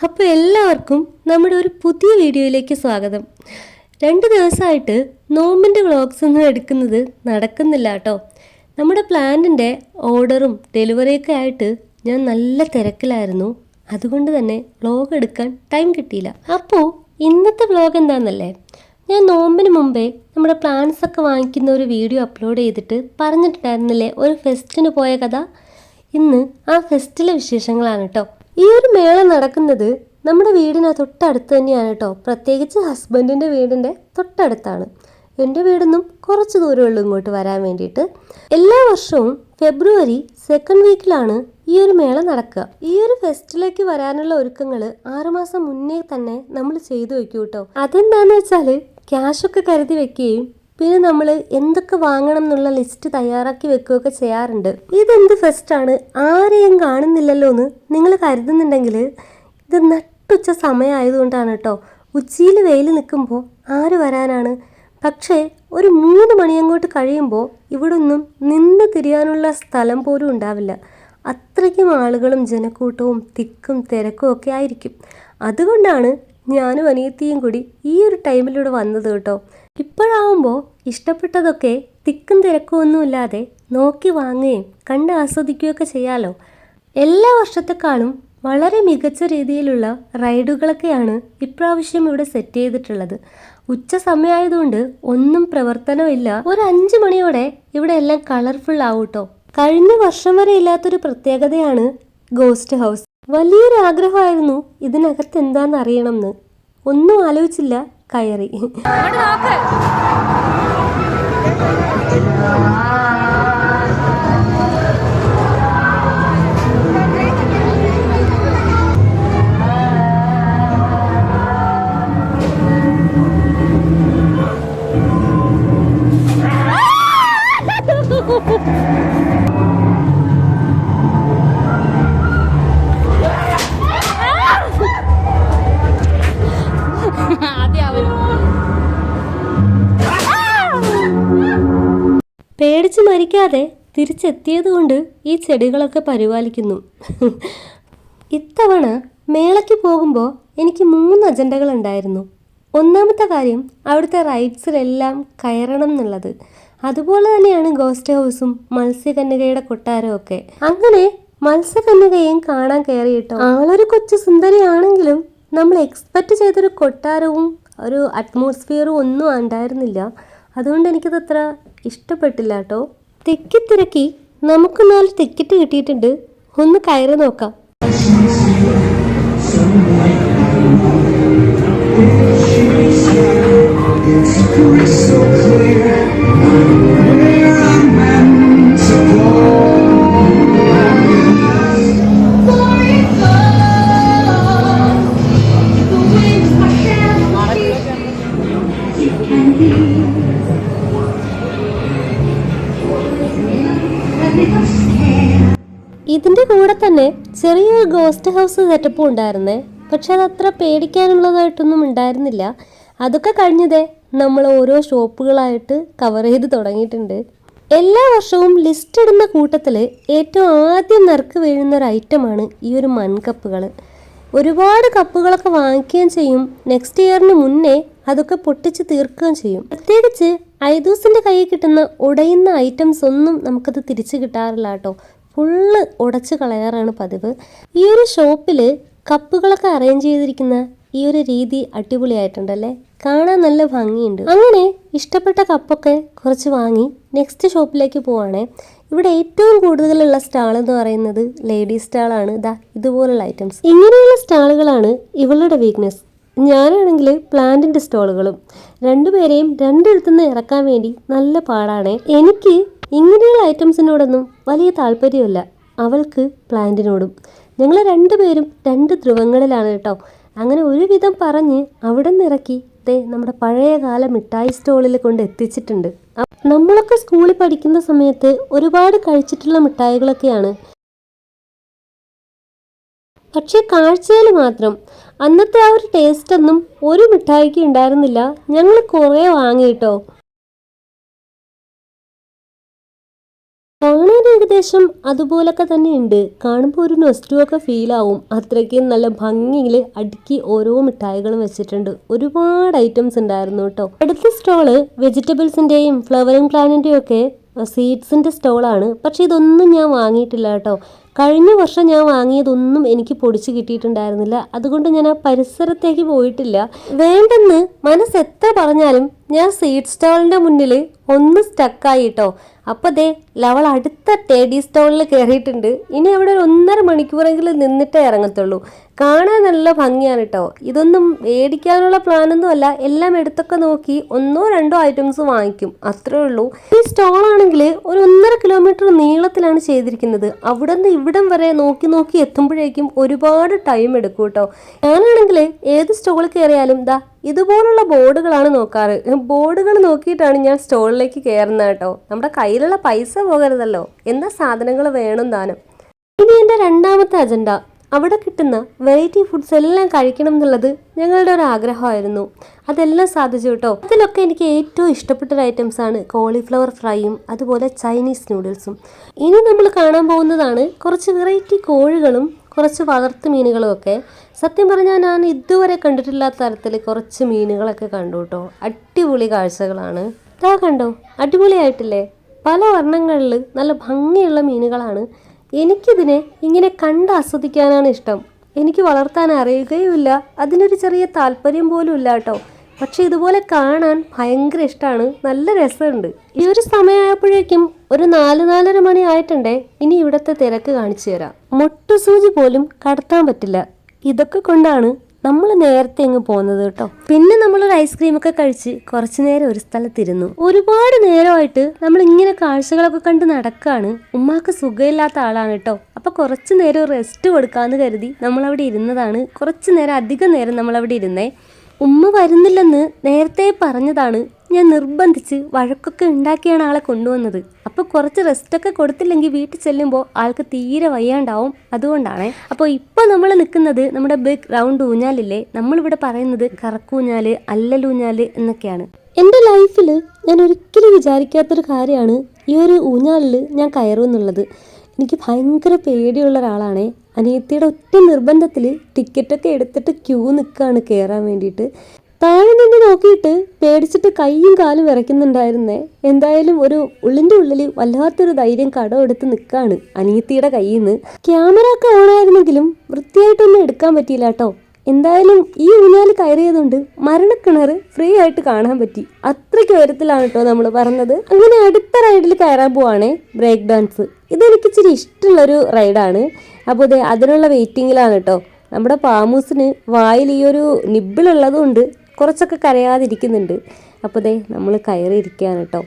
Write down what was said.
അപ്പോൾ എല്ലാവർക്കും നമ്മുടെ ഒരു പുതിയ വീഡിയോയിലേക്ക് സ്വാഗതം. 2 ദിവസമായിട്ട് നോമ്പിൻ്റെ വ്ളോഗ്സ് ഒന്നും എടുക്കുന്നത് നടക്കുന്നില്ല കേട്ടോ. നമ്മുടെ പ്ലാന്റിൻ്റെ ഓർഡറും ഡെലിവറിയൊക്കെ ആയിട്ട് ഞാൻ നല്ല തിരക്കിലായിരുന്നു. അതുകൊണ്ട് തന്നെ വ്ളോഗ് എടുക്കാൻ ടൈം കിട്ടിയില്ല. അപ്പോൾ ഇന്നത്തെ വ്ളോഗ് എന്താണെന്നല്ലേ, ഞാൻ നോമ്പിന് മുമ്പേ നമ്മുടെ പ്ലാന്റ്സ് ഒക്കെ വാങ്ങിക്കുന്ന ഒരു വീഡിയോ അപ്ലോഡ് ചെയ്തിട്ട് പറഞ്ഞിട്ടുണ്ടായിരുന്നില്ലേ ഒരു ഫെസ്റ്റിന് പോയ കഥ. ഇന്ന് ആ ഫെസ്റ്റിലെ വിശേഷങ്ങളാണ് കേട്ടോ. ഈ ഒരു മേള നടക്കുന്നത് നമ്മുടെ വീടിന് തൊട്ടടുത്ത് തന്നെയാണ് കേട്ടോ. പ്രത്യേകിച്ച് ഹസ്ബൻഡിൻ്റെ വീടിൻ്റെ തൊട്ടടുത്താണ്. എൻ്റെ വീടിന്നും കുറച്ച് ദൂരമുള്ളൂ ഇങ്ങോട്ട് വരാൻ വേണ്ടിയിട്ട്. എല്ലാ വർഷവും ഫെബ്രുവരി 2nd വീക്കിലാണ് ഈ ഒരു മേള നടക്കുക. ഈ ഒരു ഫെസ്റ്റിലേക്ക് വരാനുള്ള ഒരുക്കങ്ങൾ 6 മാസം മുന്നേ തന്നെ നമ്മൾ ചെയ്തു വെക്കും കേട്ടോ. അതെന്താണെന്ന് വെച്ചാൽ ക്യാഷൊക്കെ കരുതി വെക്കുകയും പിന്നെ നമ്മൾ എന്തൊക്കെ വാങ്ങണം എന്നുള്ള ലിസ്റ്റ് തയ്യാറാക്കി വെക്കുകയൊക്കെ ചെയ്യാറുണ്ട്. ഇതെന്ത് ഫെസ്റ്റാണ്, ആരെയും കാണുന്നില്ലല്ലോ എന്ന് നിങ്ങൾ കരുതുന്നുണ്ടെങ്കിൽ ഇത് നട്ടുച്ച സമയമായതുകൊണ്ടാണ് കേട്ടോ. ഉച്ചയിൽ വെയിൽ നിൽക്കുമ്പോൾ ആര് വരാനാണ്? പക്ഷേ ഒരു 3 മണിയങ്ങോട്ട് കഴിയുമ്പോൾ ഇവിടെ ഒന്നും നിന്ന് തിരിയാനുള്ള സ്ഥലം പോലും ഉണ്ടാവില്ല. അത്രയ്ക്കും ആളുകളും ജനക്കൂട്ടവും തിക്കും തിരക്കും ഒക്കെ ആയിരിക്കും. അതുകൊണ്ടാണ് ഞാനും അനിയത്തിയും കൂടി ഈ ഒരു ടൈമിലൂടെ വന്നത് കേട്ടോ. ഇപ്പോഴാവുമ്പോൾ ഇഷ്ടപ്പെട്ടതൊക്കെ തിക്കും തിരക്കും ഒന്നുമില്ലാതെ നോക്കി വാങ്ങുകയും കണ്ട് ആസ്വദിക്കുകയൊക്കെ ചെയ്യാമല്ലോ. എല്ലാ വർഷത്തെക്കാളും വളരെ മികച്ച രീതിയിലുള്ള റൈഡുകളൊക്കെയാണ് ഇപ്രാവശ്യം ഇവിടെ സെറ്റ് ചെയ്തിട്ടുള്ളത്. ഉച്ച സമയമായതുകൊണ്ട് ഒന്നും പ്രവർത്തനമില്ല. ഒരു 5 മണിയോടെ ഇവിടെ എല്ലാം കളർഫുൾ ആവും കേട്ടോ. കഴിഞ്ഞ വർഷം വരെ ഇല്ലാത്തൊരു പ്രത്യേകതയാണ് ഗോസ്റ്റ് ഹൗസ്. വലിയൊരു ആഗ്രഹമായിരുന്നു ഇതിനകത്ത് എന്താണെന്ന് അറിയണം എന്ന്. ഒന്നും ആലോചിച്ചില്ല, കയറി. പേടിച്ച് മരിക്കാതെ തിരിച്ചെത്തിയത് കൊണ്ട് ഈ ചെടികളൊക്കെ പരിപാലിക്കുന്നു. ഇത്തവണ മേളയ്ക്ക് പോകുമ്പോൾ എനിക്ക് 3 അജണ്ടകൾ ഉണ്ടായിരുന്നു. ഒന്നാമത്തെ കാര്യം അവിടുത്തെ റൈഡ്സിലെല്ലാം കയറണം എന്നുള്ളത്. അതുപോലെ തന്നെയാണ് ഗോസ്റ്റ് ഹൗസും മത്സ്യകന്യകയുടെ കൊട്ടാരവും ഒക്കെ. അങ്ങനെ മത്സ്യകന്യകയും കാണാൻ കയറിയിട്ടോ. ആളൊരു കൊച്ചു സുന്ദരിയാണെങ്കിലും നമ്മൾ എക്സ്പെക്റ്റ് ചെയ്തൊരു കൊട്ടാരവും ഒരു അറ്റ്മോസ്ഫിയറും ഒന്നും ഉണ്ടായിരുന്നില്ല. അതുകൊണ്ട് എനിക്കത് അത്ര ഇഷ്ടപ്പെട്ടില്ല കേട്ടോ. തിരക്കി നമുക്ക് 4 ടിക്കറ്റ് കിട്ടിയിട്ടുണ്ട്. ഒന്ന് കയറി നോക്കാം. ഇതിൻ്റെ കൂടെ തന്നെ ചെറിയൊരു ഗോസ്റ്റ് ഹൗസ് സെറ്റപ്പും ഉണ്ടായിരുന്നേ. പക്ഷെ അതത്ര പേടിക്കാനുള്ളതായിട്ടൊന്നും ഉണ്ടായിരുന്നില്ല. അതൊക്കെ കഴിഞ്ഞതേ നമ്മൾ ഓരോ ഷോപ്പുകളായിട്ട് കവർ ചെയ്ത് തുടങ്ങിയിട്ടുണ്ട്. എല്ലാ വർഷവും ലിസ്റ്റ് ഇടുന്ന കൂട്ടത്തിൽ ഏറ്റവും ആദ്യം നറുക്ക് വീഴുന്ന ഒരു ഐറ്റമാണ് ഈ ഒരു മൺകപ്പുകൾ. ഒരുപാട് കപ്പുകളൊക്കെ വാങ്ങിക്കുകയും ചെയ്യും. നെക്സ്റ്റ് ഇയറിന് മുന്നേ അതൊക്കെ പൊട്ടിച്ച് തീർക്കുകയും ചെയ്യും. പ്രത്യേകിച്ച് ഐദൂസിൻ്റെ കയ്യിൽ കിട്ടുന്ന ഉടയുന്ന ഐറ്റംസ് ഒന്നും നമുക്കത് തിരിച്ച് കിട്ടാറില്ല കേട്ടോ. ഫുള്ള് ഉടച്ച് കളയാറാണ് പതിവ്. ഈ ഒരു ഷോപ്പിൽ കപ്പുകളൊക്കെ അറേഞ്ച് ചെയ്തിരിക്കുന്ന ഈ ഒരു രീതി അടിപൊളിയായിട്ടുണ്ടല്ലേ, കാണാൻ നല്ല ഭംഗിയുണ്ട്. അങ്ങനെ ഇഷ്ടപ്പെട്ട കപ്പൊക്കെ കുറച്ച് വാങ്ങി നെക്സ്റ്റ് ഷോപ്പിലേക്ക് പോവാണേ. ഇവിടെ ഏറ്റവും കൂടുതലുള്ള സ്റ്റാൾ എന്ന് പറയുന്നത് ലേഡീസ് സ്റ്റാളാണ്. ഇതുപോലുള്ള ഐറ്റംസ്, ഇങ്ങനെയുള്ള സ്റ്റാളുകളാണ് ഇവളുടെ വീക്ക്നെസ്. ഞാനാണെങ്കിൽ പ്ലാന്റിൻ്റെ സ്റ്റോളുകളും. 2 പേരെയും 2 ഇടത്തുനിന്ന് ഇറക്കാൻ വേണ്ടി നല്ല പാടാണേ. എനിക്ക് ഇങ്ങനെയുള്ള ഐറ്റംസിനോടൊന്നും വലിയ താല്പര്യമില്ല, അവൾക്ക് പ്ലാന്റിനോടും. ഞങ്ങൾ 2 പേരും 2 ധ്രുവങ്ങളിലാണ് കേട്ടോ. അങ്ങനെ ഒരുവിധം പറഞ്ഞ് അവിടെ നിന്ന് ഇറക്കി നമ്മുടെ പഴയകാല മിഠായി സ്റ്റോളിൽ കൊണ്ട് എത്തിച്ചിട്ടുണ്ട്. നമ്മളൊക്കെ സ്കൂളിൽ പഠിക്കുന്ന സമയത്ത് ഒരുപാട് കഴിച്ചിട്ടുള്ള മിഠായികളൊക്കെയാണ്. പക്ഷേ കാഴ്ചയിൽ മാത്രം അന്നത്തെ ആ ഒരു ടേസ്റ്റ് ഒന്നും ഒരു മിഠായിക്ക് ഉണ്ടായിരുന്നില്ല. ഞങ്ങൾ കുറേ വാങ്ങി കേട്ടോ. കാണാൻ ഏകദേശം അതുപോലൊക്കെ തന്നെ ഉണ്ട്. കാണുമ്പോൾ ഒരു നൊസ്റ്റു ഫീൽ ആവും. അത്രയ്ക്കും നല്ല ഭംഗിയിൽ അടുക്കി ഓരോ മിഠായികളും വെച്ചിട്ടുണ്ട്. ഒരുപാട് ഐറ്റംസ് ഉണ്ടായിരുന്നു കേട്ടോ. അടുത്ത സ്റ്റോള് വെജിറ്റബിൾസിൻ്റെയും ഫ്ലവറിങ് പ്ലാന്റിൻ്റെയും ഒക്കെ സീഡ്സിൻ്റെ സ്റ്റോളാണ്. പക്ഷെ ഇതൊന്നും ഞാൻ വാങ്ങിയിട്ടില്ല കേട്ടോ. കഴിഞ്ഞ വർഷം ഞാൻ വാങ്ങിയതൊന്നും എനിക്ക് പൊടിച്ച് കിട്ടിയിട്ടുണ്ടായിരുന്നില്ല. അതുകൊണ്ട് ഞാൻ ആ പരിസരത്തേക്ക് പോയിട്ടില്ല. വേണ്ടെന്ന് മനസ്സ് എത്ര പറഞ്ഞാലും ഞാൻ സീഡ് സ്റ്റോളിൻ്റെ മുന്നിൽ ഒന്ന് സ്റ്റക്കായി കേട്ടോ. അപ്പോൾ ദേ ലവൾ അടുത്ത ടെഡി സ്റ്റോളിൽ കയറിയിട്ടുണ്ട്. ഇനി അവിടെ ഒരു 1.5 മണിക്കൂറെങ്കിലും നിന്നിട്ടേ ഇറങ്ങത്തുള്ളൂ. കാണാൻ നല്ല ഭംഗിയാണ് കേട്ടോ. ഇതൊന്നും മേടിക്കാനുള്ള പ്ലാനൊന്നും അല്ല. എല്ലാം എടുത്തൊക്കെ നോക്കി 1-2 ഐറ്റംസ് വാങ്ങിക്കും, അത്രേ ഉള്ളൂ. ഈ സ്റ്റോളാണെങ്കിൽ ഒരു 1.5 കിലോമീറ്റർ നീളത്തിലാണ് ചെയ്തിരിക്കുന്നത്. അവിടെ നിന്ന് ഇവിടം വരെ നോക്കി നോക്കി എത്തുമ്പോഴേക്കും ഒരുപാട് ടൈം എടുക്കും കേട്ടോ. ഞാനാണെങ്കിൽ ഏത് സ്റ്റോളിൽ കയറിയാലും ദാ ഇതുപോലുള്ള ബോർഡുകളാണ് നോക്കാറ്. ബോർഡുകൾ നോക്കിയിട്ടാണ് ഞാൻ സ്റ്റോളിലേക്ക് കയറുന്നത് കേട്ടോ. നമ്മുടെ കയ്യിലുള്ള പൈസ പോകരുതല്ലോ, എന്നാ സാധനങ്ങൾ വേണം താനും. ഇനി എൻ്റെ രണ്ടാമത്തെ അജണ്ട, അവിടെ കിട്ടുന്ന വെറൈറ്റി ഫുഡ്സ് എല്ലാം കഴിക്കണം എന്നുള്ളത് ഞങ്ങളുടെ ഒരു ആഗ്രഹമായിരുന്നു. അതെല്ലാം സാധിച്ചു കേട്ടോ. അതിലൊക്കെ എനിക്ക് ഏറ്റവും ഇഷ്ടപ്പെട്ട ഒരു ഐറ്റംസാണ് കോളിഫ്ലവർ ഫ്രൈയും അതുപോലെ ചൈനീസ് നൂഡിൽസും. ഇനി നമ്മൾ കാണാൻ പോകുന്നതാണ് കുറച്ച് വെറൈറ്റി കോഴികളും കുറച്ച് വളർത്തു മീനുകളും ഒക്കെ. സത്യം പറഞ്ഞാൽ ഞാൻ ഇതുവരെ കണ്ടിട്ടില്ലാത്ത തരത്തിൽ കുറച്ച് മീനുകളൊക്കെ കണ്ടു കേട്ടോ. അടിപൊളി കാഴ്ചകളാണ്. ഇതാ കണ്ടോ, അടിപൊളിയായിട്ടില്ലേ? പല വർണ്ണങ്ങളിൽ നല്ല ഭംഗിയുള്ള മീനുകളാണ്. എനിക്കിതിനെ ഇങ്ങനെ കണ്ട് ആസ്വദിക്കാനാണ് ഇഷ്ടം. എനിക്ക് വളർത്താൻ അറിയുകയുമില്ല, അതിനൊരു ചെറിയ താല്പര്യം പോലും ഇല്ല കേട്ടോ. പക്ഷെ ഇതുപോലെ കാണാൻ ഭയങ്കര ഇഷ്ടമാണ്, നല്ല രസമുണ്ട്. ഈ ഒരു സമയമായപ്പോഴേക്കും ഒരു 4-4:30 മണി ആയിട്ടുണ്ടേ. ഇനി ഇവിടുത്തെ തിരക്ക് കാണിച്ചു തരാം. മുട്ടുസൂചി പോലും കടത്താൻ പറ്റില്ല. ഇതൊക്കെ കൊണ്ടാണ് നമ്മൾ നേരത്തെ അങ്ങ് പോകുന്നത് കേട്ടോ. പിന്നെ നമ്മളൊരു ഐസ്ക്രീമൊക്കെ കഴിച്ച് കുറച്ച് നേരം ഒരു സ്ഥലത്തിരുന്നു. ഒരുപാട് നേരമായിട്ട് നമ്മൾ ഇങ്ങനെ കാഴ്ചകളൊക്കെ കണ്ട് നടക്കാണ്. ഉമ്മാക്ക് സുഖമില്ലാത്ത ആളാണ് കേട്ടോ. അപ്പോൾ കുറച്ച് നേരം റെസ്റ്റ് കൊടുക്കാമെന്ന് കരുതി നമ്മളവിടെ ഇരുന്നതാണ്. കുറച്ച് നേരം, അധികം നേരം നമ്മളവിടെ ഇരുന്നേ. ഉമ്മ വരുന്നില്ലെന്ന് നേരത്തെ പറഞ്ഞതാണ്. ഞാൻ നിർബന്ധിച്ച് വഴക്കൊക്കെ ഉണ്ടാക്കിയാണ് ആളെ കൊണ്ടുവന്നത്. അപ്പോൾ കുറച്ച് റെസ്റ്റൊക്കെ കൊടുത്തില്ലെങ്കിൽ വീട്ടിൽ ചെല്ലുമ്പോൾ ആൾക്ക് തീരെ വയ്യാണ്ടാവും. അതുകൊണ്ടാണ്. അപ്പോൾ ഇപ്പോൾ നമ്മൾ നിൽക്കുന്നത് നമ്മുടെ ബിഗ് റൗണ്ട് ഊഞ്ഞാലില്ലേ, നമ്മളിവിടെ പറയുന്നത് കറക്കൂഞ്ഞാല്, അല്ലലൂഞ്ഞാല് എന്നൊക്കെയാണ്. എൻ്റെ ലൈഫിൽ ഞാൻ ഒരിക്കലും വിചാരിക്കാത്തൊരു കാര്യമാണ് ഈ ഒരു ഊഞ്ഞാലിൽ ഞാൻ കയറുമെന്നുള്ളത്. എനിക്ക് ഭയങ്കര പേടിയുള്ള ഒരാളാണേ. അനിയത്തിയുടെ ഒറ്റ നിർബന്ധത്തിൽ ടിക്കറ്റൊക്കെ എടുത്തിട്ട് ക്യൂ നിൽക്കുകയാണ് കയറാൻ വേണ്ടിയിട്ട്. താഴെ നിന്ന് നോക്കിയിട്ട് പേടിച്ചിട്ട് കൈയും കാലും വിറയ്ക്കുന്നുണ്ടായിരുന്നേ. എന്തായാലും ഒരു ഉള്ളിൻ്റെ ഉള്ളിൽ വല്ലാത്തൊരു ധൈര്യം കടമെടുത്ത് നിൽക്കുകയാണ് അനിയത്തിയുടെ കയ്യിൽ നിന്ന്. ക്യാമറ ഒക്കെ ഓണായിരുന്നെങ്കിലും വൃത്തിയായിട്ടൊന്നും എടുക്കാൻ പറ്റിയില്ല കേട്ടോ. എന്തായാലും ഈ ഊഞ്ഞാല് കയറിയതുകൊണ്ട് മരണക്കിണർ ഫ്രീ ആയിട്ട് കാണാൻ പറ്റി. അത്രയ്ക്ക് ഉയരത്തിലാണ് കേട്ടോ നമ്മൾ പറഞ്ഞത്. അങ്ങനെ അടുത്ത റൈഡിൽ കയറാൻ പോവാണേ, ബ്രേക്ക് ഡാൻസ്. ഇതെനിക്ക് ഇച്ചിരി ഇഷ്ടമുള്ളൊരു റൈഡാണ്. അപ്പോൾ അതെ, അതിനുള്ള വെയിറ്റിങ്ങിലാണ് കേട്ടോ. നമ്മുടെ പാമൂസിന് വായിൽ ഈ ഒരു നിബിളുള്ളത് കൊണ്ട് കുറച്ചൊക്കെ കരയാതിരിക്കുന്നുണ്ട്. അപ്പോൾ ദേ നമ്മൾ കയറിയിരിക്കുകയാണ് കേട്ടോ.